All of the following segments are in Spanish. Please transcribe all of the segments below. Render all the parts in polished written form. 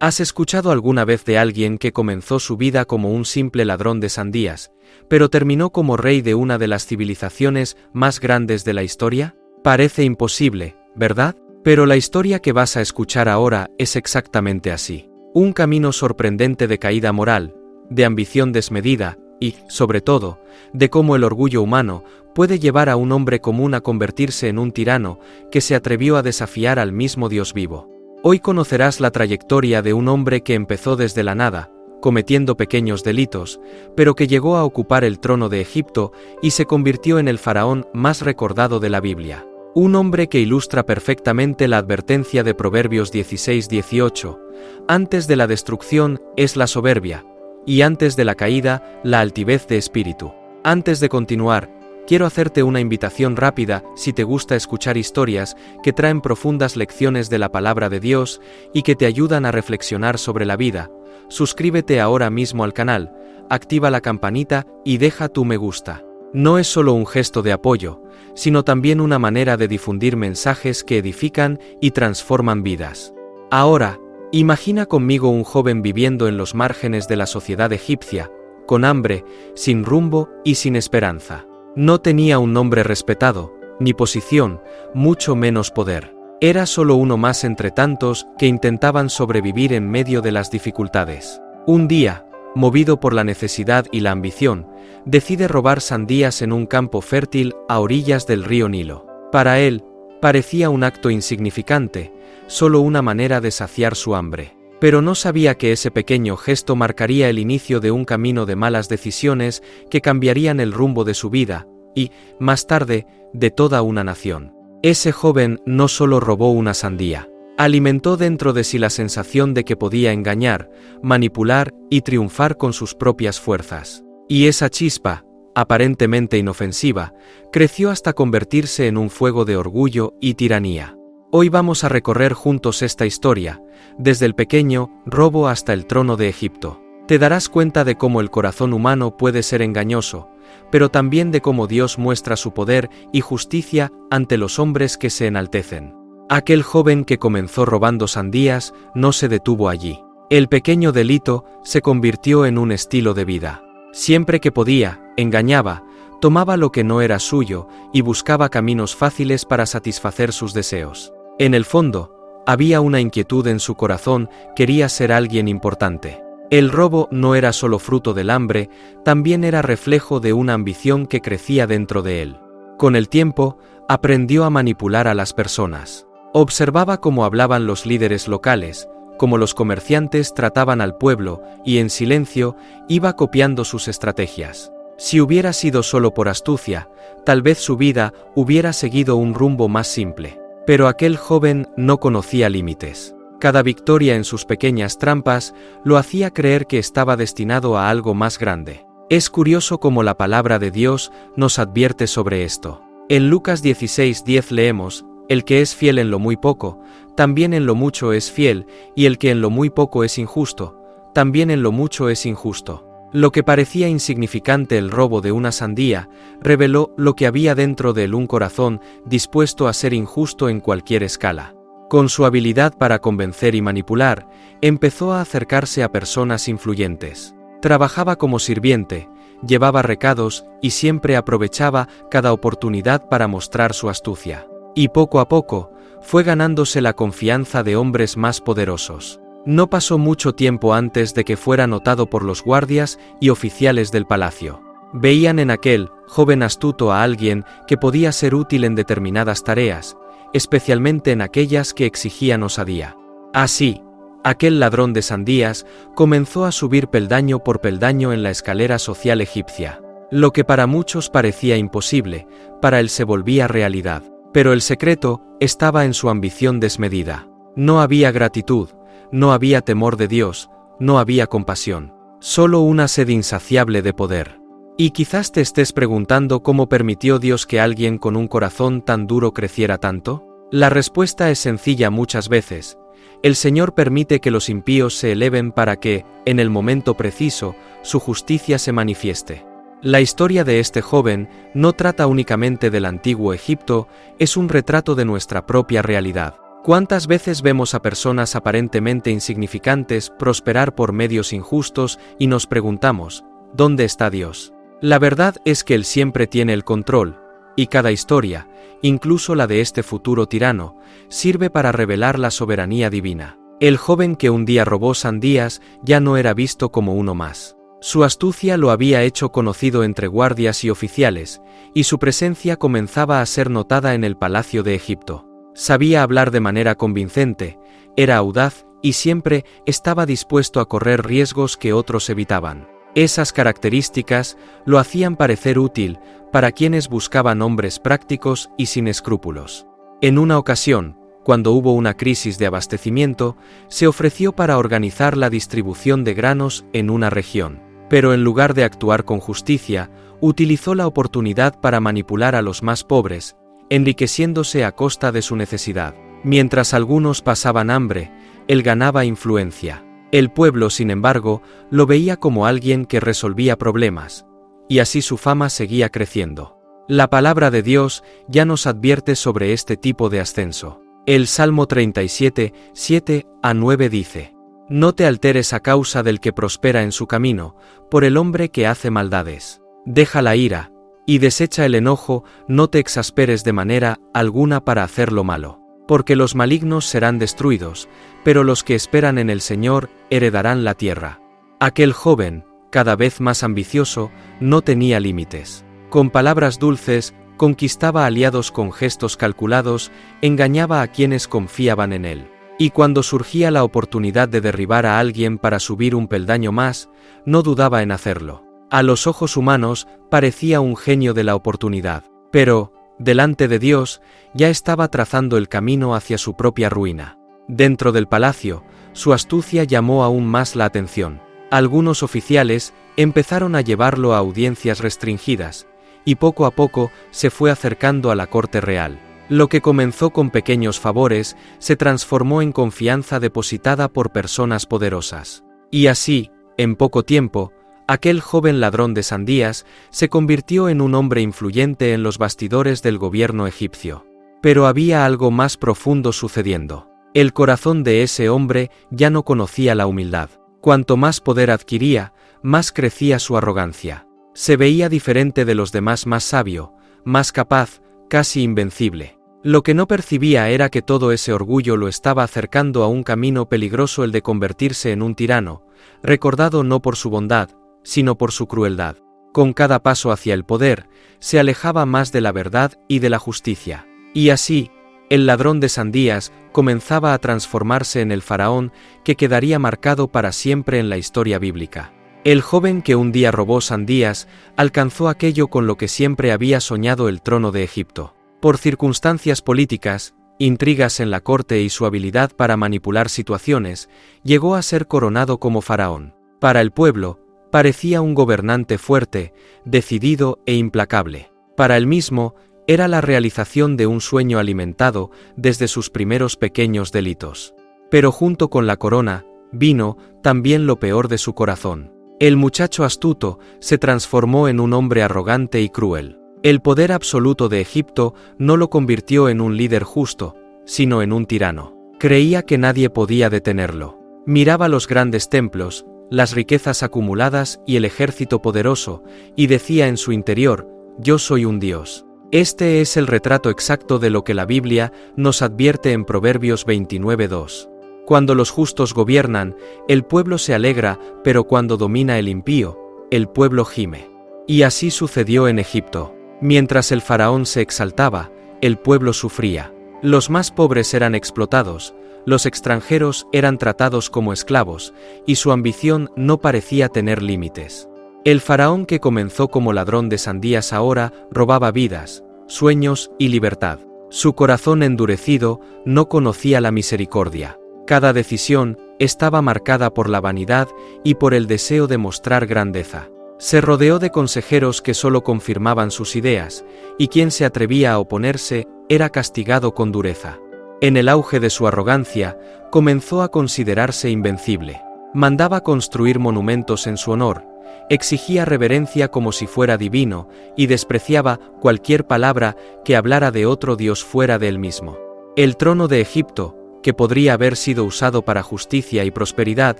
¿Has escuchado alguna vez de alguien que comenzó su vida como un simple ladrón de sandías, pero terminó como rey de una de las civilizaciones más grandes de la historia? Parece imposible, ¿verdad? Pero la historia que vas a escuchar ahora es exactamente así. Un camino sorprendente de caída moral, de ambición desmedida y, sobre todo, de cómo el orgullo humano puede llevar a un hombre común a convertirse en un tirano que se atrevió a desafiar al mismo Dios vivo. Hoy conocerás la trayectoria de un hombre que empezó desde la nada, cometiendo pequeños delitos, pero que llegó a ocupar el trono de Egipto y se convirtió en el faraón más recordado de la Biblia. Un hombre que ilustra perfectamente la advertencia de Proverbios 16:18. Antes de la destrucción es la soberbia, y antes de la caída, la altivez de espíritu. Antes de continuar, quiero hacerte una invitación rápida si te gusta escuchar historias que traen profundas lecciones de la palabra de Dios y que te ayudan a reflexionar sobre la vida. Suscríbete ahora mismo al canal, activa la campanita y deja tu me gusta. No es solo un gesto de apoyo, sino también una manera de difundir mensajes que edifican y transforman vidas. Ahora, imagina conmigo un joven viviendo en los márgenes de la sociedad egipcia, con hambre, sin rumbo y sin esperanza. No tenía un nombre respetado, ni posición, mucho menos poder. Era solo uno más entre tantos que intentaban sobrevivir en medio de las dificultades. Un día, movido por la necesidad y la ambición, decide robar sandías en un campo fértil a orillas del río Nilo. Para él, parecía un acto insignificante, solo una manera de saciar su hambre. Pero no sabía que ese pequeño gesto marcaría el inicio de un camino de malas decisiones que cambiarían el rumbo de su vida, y, más tarde, de toda una nación. Ese joven no solo robó una sandía, alimentó dentro de sí la sensación de que podía engañar, manipular y triunfar con sus propias fuerzas. Y esa chispa, aparentemente inofensiva, creció hasta convertirse en un fuego de orgullo y tiranía. Hoy vamos a recorrer juntos esta historia, desde el pequeño robo hasta el trono de Egipto. Te darás cuenta de cómo el corazón humano puede ser engañoso, pero también de cómo Dios muestra su poder y justicia ante los hombres que se enaltecen. Aquel joven que comenzó robando sandías no se detuvo allí. El pequeño delito se convirtió en un estilo de vida. Siempre que podía, engañaba, tomaba lo que no era suyo y buscaba caminos fáciles para satisfacer sus deseos. En el fondo, había una inquietud en su corazón, quería ser alguien importante. El robo no era solo fruto del hambre, también era reflejo de una ambición que crecía dentro de él. Con el tiempo, aprendió a manipular a las personas. Observaba cómo hablaban los líderes locales, cómo los comerciantes trataban al pueblo, y en silencio, iba copiando sus estrategias. Si hubiera sido solo por astucia, tal vez su vida hubiera seguido un rumbo más simple. Pero aquel joven no conocía límites. Cada victoria en sus pequeñas trampas lo hacía creer que estaba destinado a algo más grande. Es curioso cómo la palabra de Dios nos advierte sobre esto. En Lucas 16:10 leemos: «El que es fiel en lo muy poco, también en lo mucho es fiel, y el que en lo muy poco es injusto, también en lo mucho es injusto». Lo que parecía insignificante, el robo de una sandía, reveló lo que había dentro de él, un corazón dispuesto a ser injusto en cualquier escala. Con su habilidad para convencer y manipular, empezó a acercarse a personas influyentes. Trabajaba como sirviente, llevaba recados y siempre aprovechaba cada oportunidad para mostrar su astucia. Y poco a poco, fue ganándose la confianza de hombres más poderosos. No pasó mucho tiempo antes de que fuera notado por los guardias y oficiales del palacio. Veían en aquel joven astuto a alguien que podía ser útil en determinadas tareas, especialmente en aquellas que exigían osadía. Así, aquel ladrón de sandías comenzó a subir peldaño por peldaño en la escalera social egipcia. Lo que para muchos parecía imposible, para él se volvía realidad. Pero el secreto estaba en su ambición desmedida. No había gratitud, no había temor de Dios, no había compasión, solo una sed insaciable de poder. Y quizás te estés preguntando cómo permitió Dios que alguien con un corazón tan duro creciera tanto. La respuesta es sencilla muchas veces. El Señor permite que los impíos se eleven para que, en el momento preciso, su justicia se manifieste. La historia de este joven no trata únicamente del antiguo Egipto, es un retrato de nuestra propia realidad. ¿Cuántas veces vemos a personas aparentemente insignificantes prosperar por medios injustos y nos preguntamos, ¿dónde está Dios? La verdad es que Él siempre tiene el control, y cada historia, incluso la de este futuro tirano, sirve para revelar la soberanía divina. El joven que un día robó sandías ya no era visto como uno más. Su astucia lo había hecho conocido entre guardias y oficiales, y su presencia comenzaba a ser notada en el palacio de Egipto. Sabía hablar de manera convincente, era audaz y siempre estaba dispuesto a correr riesgos que otros evitaban. Esas características lo hacían parecer útil para quienes buscaban hombres prácticos y sin escrúpulos. En una ocasión, cuando hubo una crisis de abastecimiento, se ofreció para organizar la distribución de granos en una región. Pero en lugar de actuar con justicia, utilizó la oportunidad para manipular a los más pobres, enriqueciéndose a costa de su necesidad. Mientras algunos pasaban hambre, él ganaba influencia. El pueblo, sin embargo, lo veía como alguien que resolvía problemas, y así su fama seguía creciendo. La palabra de Dios ya nos advierte sobre este tipo de ascenso. El Salmo 37, 7-9 dice: No te alteres a causa del que prospera en su camino, por el hombre que hace maldades. Deja la ira, y desecha el enojo, no te exasperes de manera alguna para hacer lo malo. Porque los malignos serán destruidos, pero los que esperan en el Señor heredarán la tierra. Aquel joven, cada vez más ambicioso, no tenía límites. Con palabras dulces, conquistaba aliados con gestos calculados, engañaba a quienes confiaban en él. Y cuando surgía la oportunidad de derribar a alguien para subir un peldaño más, no dudaba en hacerlo. A los ojos humanos, parecía un genio de la oportunidad. Pero, delante de Dios, ya estaba trazando el camino hacia su propia ruina. Dentro del palacio, su astucia llamó aún más la atención. Algunos oficiales empezaron a llevarlo a audiencias restringidas, y poco a poco se fue acercando a la corte real. Lo que comenzó con pequeños favores se transformó en confianza depositada por personas poderosas. Y así, en poco tiempo, aquel joven ladrón de sandías se convirtió en un hombre influyente en los bastidores del gobierno egipcio. Pero había algo más profundo sucediendo. El corazón de ese hombre ya no conocía la humildad. Cuanto más poder adquiría, más crecía su arrogancia. Se veía diferente de los demás, más sabio, más capaz, casi invencible. Lo que no percibía era que todo ese orgullo lo estaba acercando a un camino peligroso, el de convertirse en un tirano, recordado no por su bondad, sino por su crueldad. Con cada paso hacia el poder, se alejaba más de la verdad y de la justicia. Y así, el ladrón de sandías comenzaba a transformarse en el faraón que quedaría marcado para siempre en la historia bíblica. El joven que un día robó sandías alcanzó aquello con lo que siempre había soñado: el trono de Egipto. Por circunstancias políticas, intrigas en la corte y su habilidad para manipular situaciones, llegó a ser coronado como faraón. Para el pueblo, parecía un gobernante fuerte, decidido e implacable. Para él mismo, era la realización de un sueño alimentado desde sus primeros pequeños delitos. Pero junto con la corona, vino también lo peor de su corazón. El muchacho astuto se transformó en un hombre arrogante y cruel. El poder absoluto de Egipto no lo convirtió en un líder justo, sino en un tirano. Creía que nadie podía detenerlo. Miraba los grandes templos, las riquezas acumuladas y el ejército poderoso, y decía en su interior: yo soy un dios. Este es el retrato exacto de lo que la Biblia nos advierte en Proverbios 29:2. Cuando los justos gobiernan, el pueblo se alegra, pero cuando domina el impío, el pueblo gime. Y así sucedió en Egipto. Mientras el faraón se exaltaba, el pueblo sufría. Los más pobres eran explotados, los extranjeros eran tratados como esclavos, y su ambición no parecía tener límites. El faraón que comenzó como ladrón de sandías ahora robaba vidas, sueños y libertad. Su corazón endurecido no conocía la misericordia. Cada decisión estaba marcada por la vanidad y por el deseo de mostrar grandeza. Se rodeó de consejeros que solo confirmaban sus ideas, y quien se atrevía a oponerse era castigado con dureza. En el auge de su arrogancia, comenzó a considerarse invencible. Mandaba construir monumentos en su honor, exigía reverencia como si fuera divino, y despreciaba cualquier palabra que hablara de otro dios fuera de él mismo. El trono de Egipto, que podría haber sido usado para justicia y prosperidad,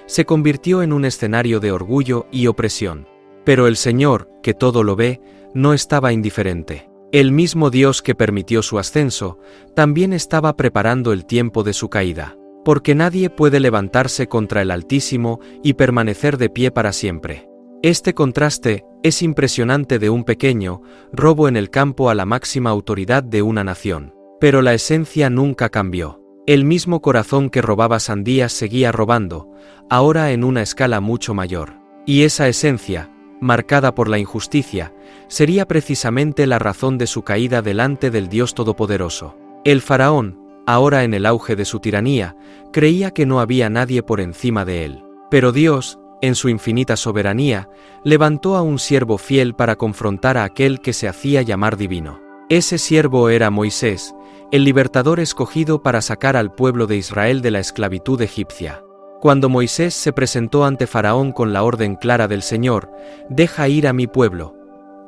se convirtió en un escenario de orgullo y opresión. Pero el Señor, que todo lo ve, no estaba indiferente. El mismo Dios que permitió su ascenso, también estaba preparando el tiempo de su caída. Porque nadie puede levantarse contra el Altísimo y permanecer de pie para siempre. Este contraste es impresionante de un pequeño robo en el campo a la máxima autoridad de una nación. Pero la esencia nunca cambió. El mismo corazón que robaba sandías seguía robando, ahora en una escala mucho mayor. Y esa esencia, marcada por la injusticia, sería precisamente la razón de su caída delante del Dios Todopoderoso. El faraón, ahora en el auge de su tiranía, creía que no había nadie por encima de él. Pero Dios, en su infinita soberanía, levantó a un siervo fiel para confrontar a aquel que se hacía llamar divino. Ese siervo era Moisés, el libertador escogido para sacar al pueblo de Israel de la esclavitud egipcia. Cuando Moisés se presentó ante Faraón con la orden clara del Señor, «Deja ir a mi pueblo»,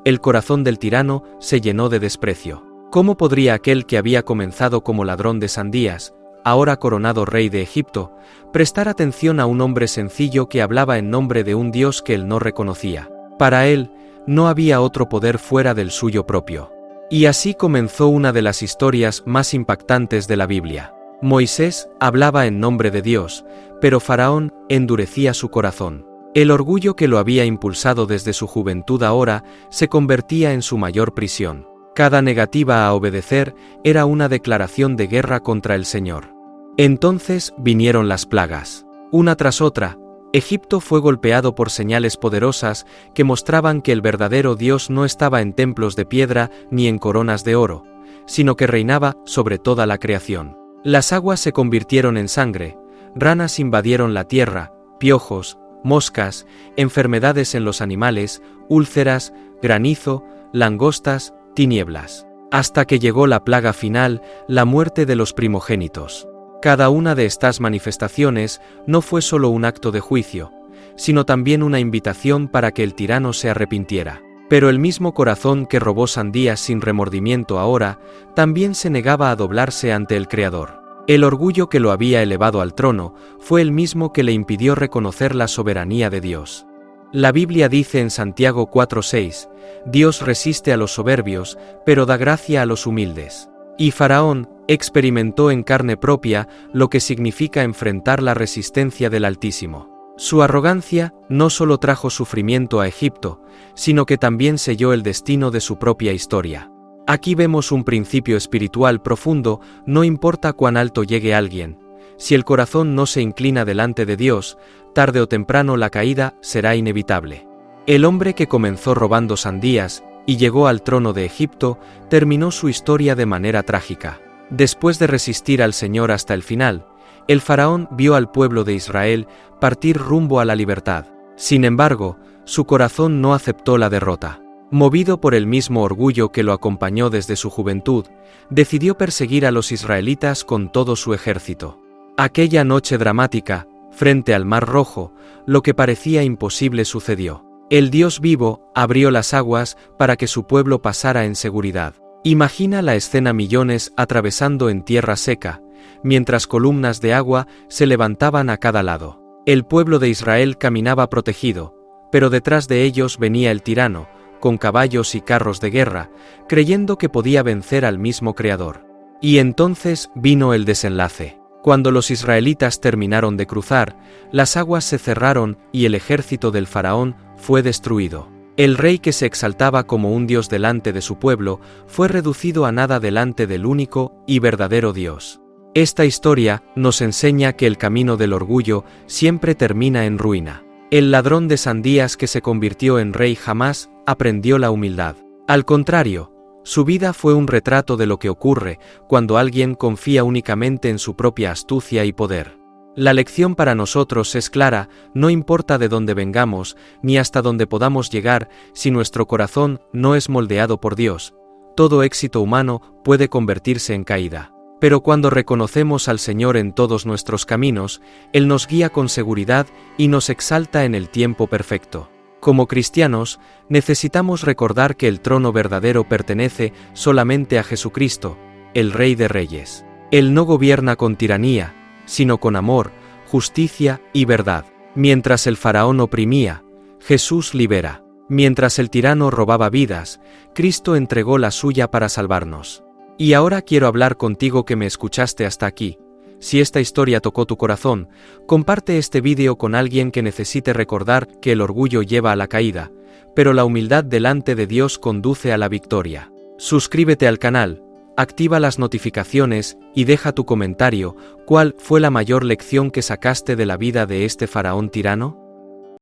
el corazón del tirano se llenó de desprecio. ¿Cómo podría aquel que había comenzado como ladrón de sandías, ahora coronado rey de Egipto, prestar atención a un hombre sencillo que hablaba en nombre de un Dios que él no reconocía? Para él, no había otro poder fuera del suyo propio. Y así comenzó una de las historias más impactantes de la Biblia. Moisés hablaba en nombre de Dios, pero Faraón endurecía su corazón. El orgullo que lo había impulsado desde su juventud ahora se convertía en su mayor prisión. Cada negativa a obedecer era una declaración de guerra contra el Señor. Entonces vinieron las plagas. Una tras otra, Egipto fue golpeado por señales poderosas que mostraban que el verdadero Dios no estaba en templos de piedra ni en coronas de oro, sino que reinaba sobre toda la creación. Las aguas se convirtieron en sangre, ranas invadieron la tierra, piojos, moscas, enfermedades en los animales, úlceras, granizo, langostas, tinieblas. Hasta que llegó la plaga final, la muerte de los primogénitos. Cada una de estas manifestaciones no fue solo un acto de juicio, sino también una invitación para que el tirano se arrepintiera. Pero el mismo corazón que robó sandías sin remordimiento ahora, también se negaba a doblarse ante el Creador. El orgullo que lo había elevado al trono fue el mismo que le impidió reconocer la soberanía de Dios. La Biblia dice en Santiago 4:6, Dios resiste a los soberbios, pero da gracia a los humildes. Y Faraón experimentó en carne propia lo que significa enfrentar la resistencia del Altísimo. Su arrogancia no solo trajo sufrimiento a Egipto, sino que también selló el destino de su propia historia. Aquí vemos un principio espiritual profundo, no importa cuán alto llegue alguien. Si el corazón no se inclina delante de Dios, tarde o temprano la caída será inevitable. El hombre que comenzó robando sandías y llegó al trono de Egipto, terminó su historia de manera trágica. Después de resistir al Señor hasta el final, el faraón vio al pueblo de Israel partir rumbo a la libertad. Sin embargo, su corazón no aceptó la derrota. Movido por el mismo orgullo que lo acompañó desde su juventud, decidió perseguir a los israelitas con todo su ejército. Aquella noche dramática, frente al Mar Rojo, lo que parecía imposible sucedió. El Dios vivo abrió las aguas para que su pueblo pasara en seguridad. Imagina la escena: millones atravesando en tierra seca, mientras columnas de agua se levantaban a cada lado. El pueblo de Israel caminaba protegido, pero detrás de ellos venía el tirano, con caballos y carros de guerra, creyendo que podía vencer al mismo Creador. Y entonces vino el desenlace. Cuando los israelitas terminaron de cruzar, las aguas se cerraron y el ejército del faraón fue destruido. El rey que se exaltaba como un dios delante de su pueblo fue reducido a nada delante del único y verdadero Dios. Esta historia nos enseña que el camino del orgullo siempre termina en ruina. El ladrón de sandías que se convirtió en rey jamás aprendió la humildad. Al contrario, su vida fue un retrato de lo que ocurre cuando alguien confía únicamente en su propia astucia y poder. La lección para nosotros es clara: no importa de dónde vengamos, ni hasta dónde podamos llegar, si nuestro corazón no es moldeado por Dios, todo éxito humano puede convertirse en caída. Pero cuando reconocemos al Señor en todos nuestros caminos, Él nos guía con seguridad y nos exalta en el tiempo perfecto. Como cristianos, necesitamos recordar que el trono verdadero pertenece solamente a Jesucristo, el Rey de Reyes. Él no gobierna con tiranía, sino con amor, justicia y verdad. Mientras el faraón oprimía, Jesús libera. Mientras el tirano robaba vidas, Cristo entregó la suya para salvarnos. Y ahora quiero hablar contigo que me escuchaste hasta aquí. Si esta historia tocó tu corazón, comparte este vídeo con alguien que necesite recordar que el orgullo lleva a la caída, pero la humildad delante de Dios conduce a la victoria. Suscríbete al canal, activa las notificaciones y deja tu comentario. ¿Cuál fue la mayor lección que sacaste de la vida de este faraón tirano?